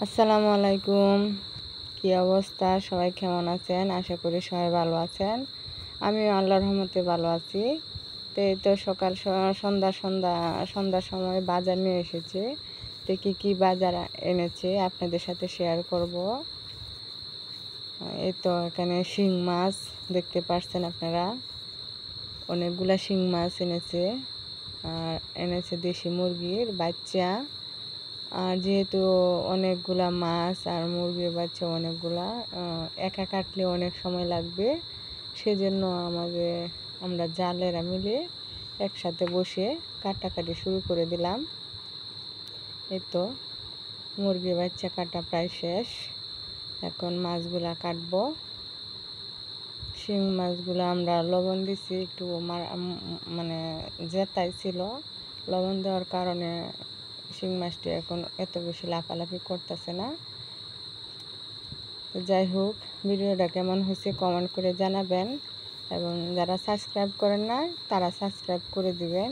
আসসালামু আলাইকুম। কি অবস্থা? সবাই কেমন আছেন? আশা করি সবাই ভালো আছেন। আমি আল্লাহর রহমতে ভালো আছি। তো এই তো সকাল সন্ধ্যার সময় বাজার নিয়ে এসেছি। তো কি বাজার এনেছে আপনাদের সাথে শেয়ার করব। এই তো এখানে শিং মাছ দেখতে পাচ্ছেন আপনারা, অনেকগুলা শিং মাছ এনেছে। আর এনেছে দেশি মুরগির বাচ্চা। আর যেহেতু অনেকগুলা মাছ আর মুরগির বাচ্চা অনেকগুলা, একা কাটলে অনেক সময় লাগবে, সেজন্য আমরা জালেরা মিলে একসাথে বসে কাটাকাটি শুরু করে দিলাম। এই তো মুরগির বাচ্চা কাটা প্রায় শেষ, এখন মাছগুলা কাটবো। শিং মাছগুলো আমরা লবণ দিছি, একটু মানে জেতাই ছিল, লবণ দেওয়ার কারণে শিং মাছটি এখন এত বেশি লাফালাফি করতেছে না। তো যাই হোক, ভিডিওটা কেমন হয়েছে কমেন্ট করে জানাবেন, এবং যারা সাবস্ক্রাইব করেন না তারা সাবস্ক্রাইব করে দিবেন।